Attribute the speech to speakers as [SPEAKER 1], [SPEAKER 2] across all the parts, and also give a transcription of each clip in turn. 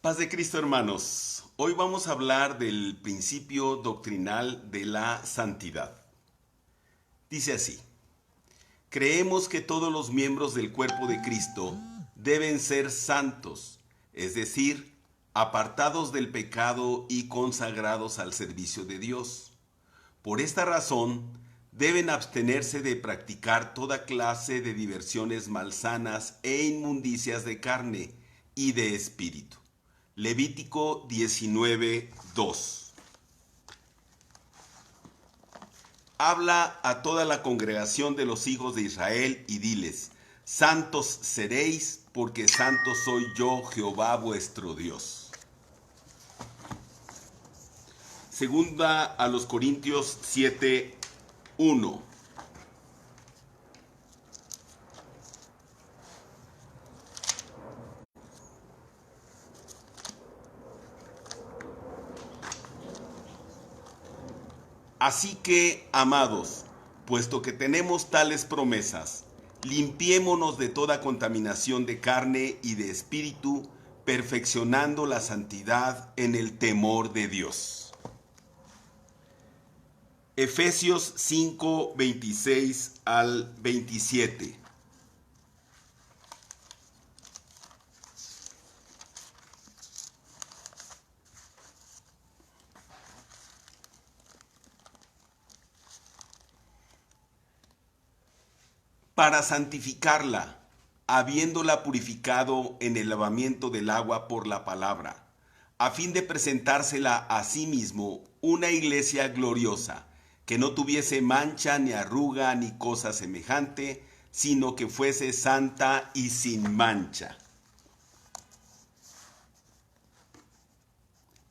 [SPEAKER 1] Paz de Cristo, hermanos. Hoy vamos a hablar del principio doctrinal de la santidad. Dice así: creemos que todos los miembros del cuerpo de Cristo deben ser santos, es decir, apartados del pecado y consagrados al servicio de Dios. Por esta razón, deben abstenerse de practicar toda clase de diversiones malsanas e inmundicias de carne y de espíritu. Levítico 19:2. Habla a toda la congregación de los hijos de Israel y diles: santos seréis, porque santo soy yo, Jehová vuestro Dios. Segunda a los Corintios 7:1. Así que, amados, puesto que tenemos tales promesas, limpiémonos de toda contaminación de carne y de espíritu, perfeccionando la santidad en el temor de Dios. Efesios 5:26 al 27. Para santificarla, habiéndola purificado en el lavamiento del agua por la palabra, a fin de presentársela a sí mismo una iglesia gloriosa, que no tuviese mancha ni arruga ni cosa semejante, sino que fuese santa y sin mancha.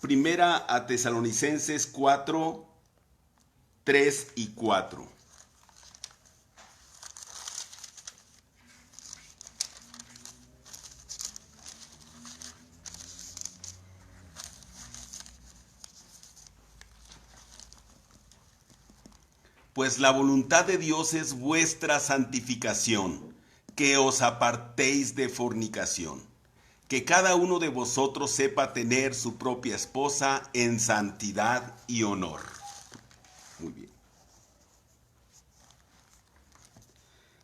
[SPEAKER 1] Primera a Tesalonicenses 4:3 y 4. Pues la voluntad de Dios es vuestra santificación, que os apartéis de fornicación, que cada uno de vosotros sepa tener su propia esposa en santidad y honor. Muy bien.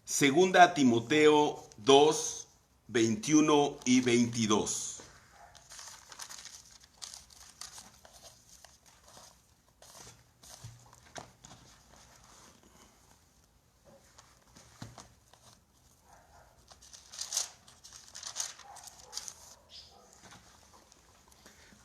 [SPEAKER 1] Segunda a Timoteo 2:21 y 22.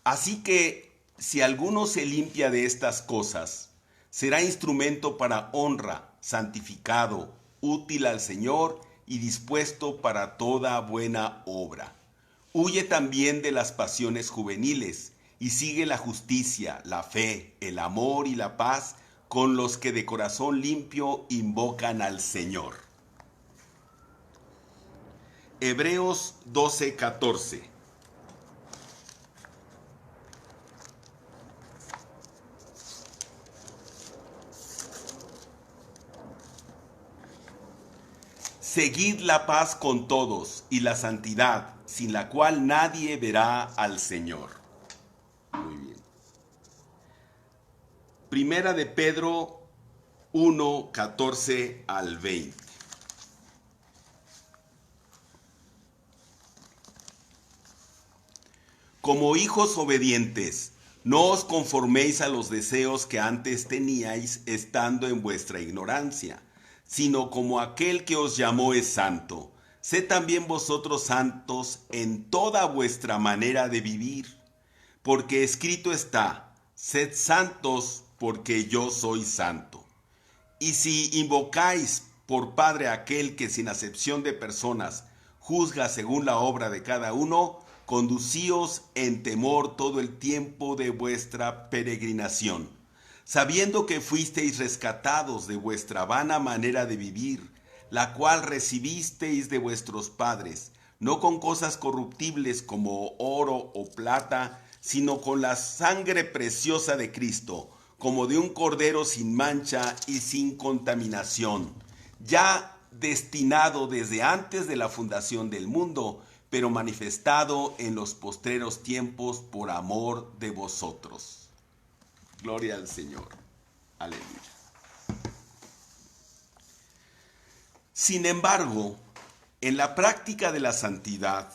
[SPEAKER 1] Así que, si alguno se limpia de estas cosas, será instrumento para honra, santificado, útil al Señor y dispuesto para toda buena obra. Huye también de las pasiones juveniles y sigue la justicia, la fe, el amor y la paz con los que de corazón limpio invocan al Señor. Hebreos 12:14. Seguid la paz con todos y la santidad, sin la cual nadie verá al Señor. Muy bien. Primera de Pedro 1:14 al 20. Como hijos obedientes, no os conforméis a los deseos que antes teníais estando en vuestra ignorancia, sino como aquel que os llamó es santo. Sed también vosotros santos en toda vuestra manera de vivir, porque escrito está: sed santos porque yo soy santo. Y si invocáis por Padre a aquel que sin acepción de personas juzga según la obra de cada uno, conducíos en temor todo el tiempo de vuestra peregrinación, sabiendo que fuisteis rescatados de vuestra vana manera de vivir, la cual recibisteis de vuestros padres, no con cosas corruptibles como oro o plata, sino con la sangre preciosa de Cristo, como de un cordero sin mancha y sin contaminación, ya destinado desde antes de la fundación del mundo, pero manifestado en los postreros tiempos por amor de vosotros. Gloria al Señor. Aleluya. Sin embargo, en la práctica de la santidad,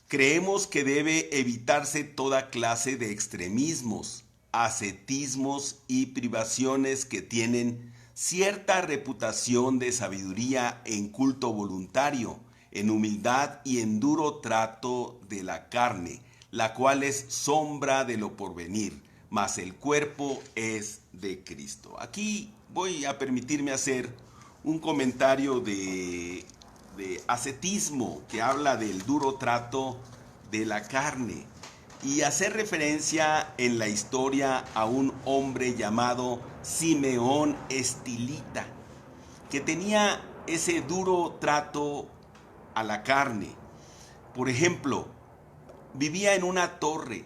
[SPEAKER 1] creemos que debe evitarse toda clase de extremismos, ascetismos y privaciones que tienen cierta reputación de sabiduría en culto voluntario, en humildad y en duro trato de la carne, la cual es sombra de lo porvenir, mas el cuerpo es de Cristo. Aquí voy a permitirme hacer un comentario de ascetismo que habla del duro trato de la carne y hacer referencia en la historia a un hombre llamado Simeón Estilita, que tenía ese duro trato a la carne. Por ejemplo, vivía en una torre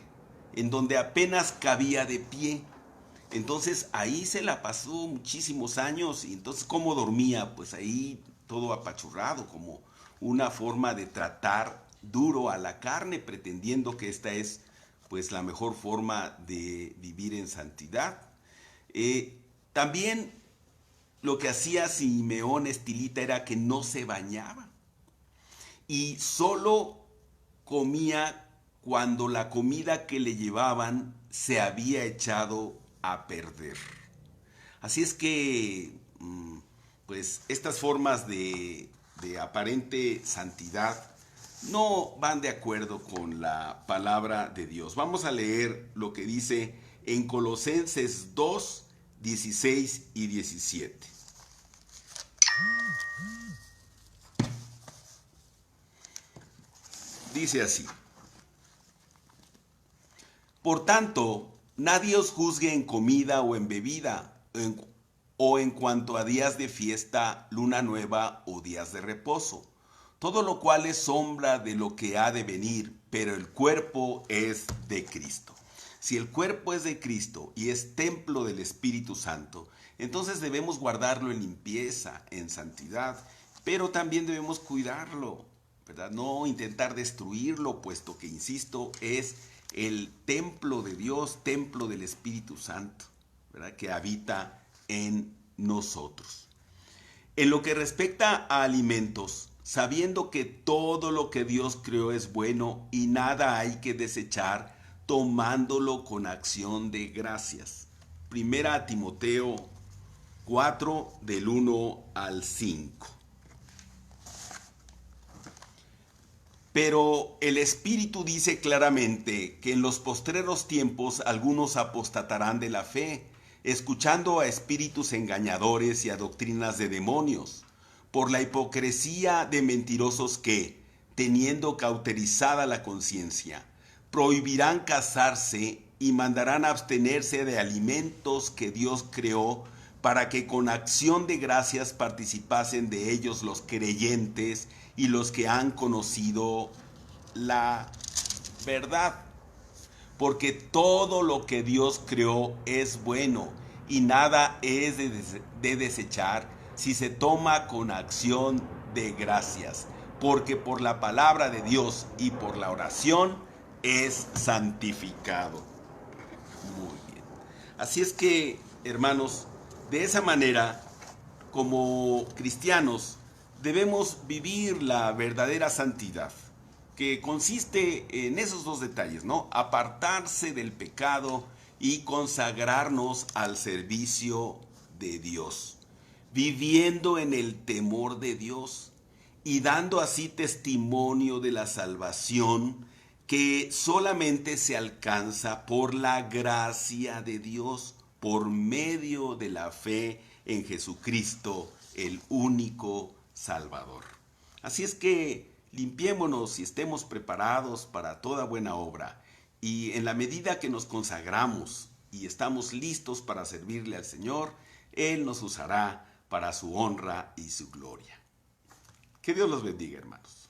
[SPEAKER 1] en donde apenas cabía de pie. Entonces ahí se la pasó muchísimos años y entonces ¿cómo dormía? Pues ahí todo apachurrado, como una forma de tratar duro a la carne, pretendiendo que esta es pues la mejor forma de vivir en santidad. También lo que hacía Simeón Estilita era que no se bañaba y solo comía cuando la comida que le llevaban se había echado a perder. Así es que, pues, estas formas de aparente santidad no van de acuerdo con la palabra de Dios. Vamos a leer lo que dice en Colosenses 2, 16 y 17. Dice así: por tanto, nadie os juzgue en comida o en bebida, o en cuanto a días de fiesta, luna nueva o días de reposo, todo lo cual es sombra de lo que ha de venir, pero el cuerpo es de Cristo. Si el cuerpo es de Cristo y es templo del Espíritu Santo, entonces debemos guardarlo en limpieza, en santidad, pero también debemos cuidarlo, ¿verdad? No intentar destruirlo, puesto que, insisto, es el templo de Dios, templo del Espíritu Santo, ¿verdad?, que habita en nosotros. En lo que respecta a alimentos, sabiendo que todo lo que Dios creó es bueno y nada hay que desechar, tomándolo con acción de gracias. Primera Timoteo 4, del 1 al 5. Pero el Espíritu dice claramente que en los postreros tiempos algunos apostatarán de la fe, escuchando a espíritus engañadores y a doctrinas de demonios, por la hipocresía de mentirosos que, teniendo cauterizada la conciencia, prohibirán casarse y mandarán abstenerse de alimentos que Dios creó para que con acción de gracias participasen de ellos los creyentes y los que han conocido la verdad. Porque todo lo que Dios creó es bueno y nada es de desechar si se toma con acción de gracias, porque por la palabra de Dios y por la oración es santificado. Muy bien. Así es que, hermanos, de esa manera, como cristianos, debemos vivir la verdadera santidad, que consiste en esos dos detalles, ¿no? Apartarse del pecado y consagrarnos al servicio de Dios, viviendo en el temor de Dios y dando así testimonio de la salvación que solamente se alcanza por la gracia de Dios, por medio de la fe en Jesucristo, el único Salvador. Así es que limpiémonos y estemos preparados para toda buena obra, y en la medida que nos consagramos y estamos listos para servirle al Señor, Él nos usará para su honra y su gloria. Que Dios los bendiga, hermanos.